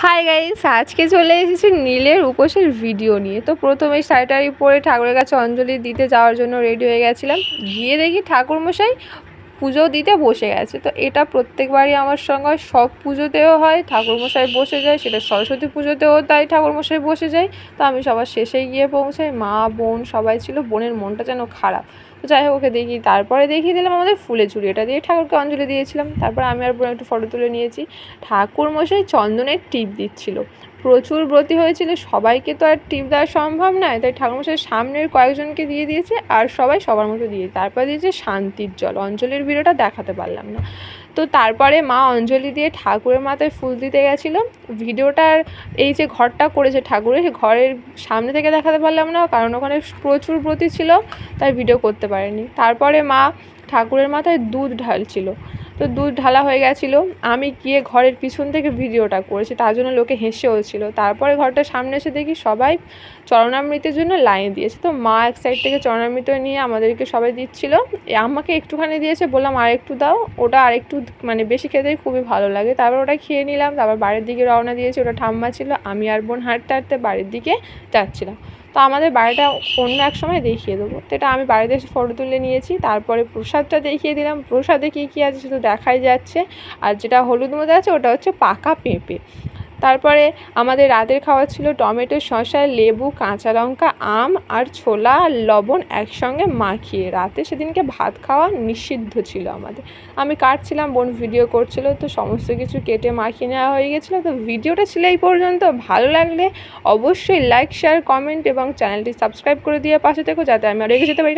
Hi guys, আজকে চলে এসেছি নীলের উপোসের ভিডিও নিয়ে। তো প্রথমে শাড়ি পরে ঠাকুরের কাছে অঞ্জলি দিতে যাওয়ার জন্য রেডি হয়ে গেছিলাম। গিয়ে দেখি ঠাকুরমশাই পুজো দিতে বসে গেছে। তো এটা প্রত্যেকবারই আমার সঙ্গে হয়, সব পুজোতেও হয় ঠাকুরমশাই বসে যায়, সেটা সরস্বতী পুজোতেও তাই ঠাকুরমশাই বসে যায়। তো আমি সবার শেষে গিয়ে পৌঁছাই, মা বোন সবাই ছিল, বোনের মনটা যেন খারাপ। তো যাই হোক, ওকে দেখি, তারপরে দেখিয়ে দিলাম আমাদের ফুলের ঝুড়ি, এটা দিয়ে ঠাকুরকে অঞ্জলি দিয়েছিলাম। তারপর আমি আর বোন একটু ফটো তুলে নিয়েছি। ঠাকুরমশাই চন্দনের টিপ দিচ্ছিল, প্রচুর ব্রতী হয়েছিল, সবাইকে তো আর টিপ দেওয়া সম্ভব নয়, তাই ঠাকুরমশাই সামনের কয়েকজনকে দিয়ে দিয়েছে, আর সবাই সবার মতো দিয়ে তারপর দিয়েছে শান্তির জল। অঞ্জলির ভিডিওটা দেখাতে পারলাম না। তো তারপরে মা অঞ্জলি দিয়ে ঠাকুরের মাথায় ফুল দিতে গেছিলো। ভিডিওটার এই যে ঘরটা করেছে ঠাকুরের, সেই ঘরের সামনে থেকে দেখাতে পারলাম না, কারণ ওখানে প্রচুর ব্রতী ছিল, তাই ভিডিও করতে পারেনি। তারপরে মা ঠাকুরের মাথায় দুধ ঢালছিল, তো দুধ ঢালা হয়ে গেছিলো, আমি গিয়ে ঘরের পিছন থেকে ভিডিওটা করেছি, তার জন্য লোকে হেসেও ছিল। তারপরে ঘরটার সামনে এসে দেখি সবাই চরণামৃতের জন্য লাইন দিয়েছে। তো মা এক সাইড থেকে চরণামৃত নিয়ে আমাদেরকে সবাই দিচ্ছিল, আমাকে একটুখানি দিয়েছে, বললাম আর একটু দাও, ওটা আর একটু মানে বেশি খেতেই খুবই ভালো লাগে। তারপর ওটা খেয়ে নিলাম, তারপর বাড়ির দিকে রওনা দিয়েছি। ওটা ঠাম্মা ছিল, আমি আর বোন হাঁটতে হাঁটতে বাড়ির দিকে যাচ্ছিলাম। তো আমাদের বাড়িটা অন্য এক সময় দেখিয়ে দেবো। তো এটা আমি বাড়িতে এসে ফটো তুলে নিয়েছি। তারপরে প্রসাদটা দেখিয়ে দিলাম, প্রসাদে কী কী আছে শুধু দেখাই যাচ্ছে। আর যেটা হলুদ মধ্যে আছে ওটা হচ্ছে পাকা পেঁপে। তারপরে আমাদের রাতের খাবার ছিল টমেটো, শসা, লেবু, কাঁচা লঙ্কা, আম আর ছোলা আর লবণ একসঙ্গে মাখিয়ে। রাতে সেদিনকে ভাত খাওয়া নিষিদ্ধ ছিল আমাদের। আমি কাটছিলাম, বোন ভিডিও করছিল, তো সমস্ত কিছু কেটে মাখিয়ে নেওয়া হয়ে গেছিলো। তো ভিডিওটা ছিল এই পর্যন্ত। ভালো লাগলে অবশ্যই লাইক, শেয়ার, কমেন্ট এবং চ্যানেলটি সাবস্ক্রাইব করে দিয়ে পাশে থেকো, যাতে আমি আর এগিয়ে যেতে পারি।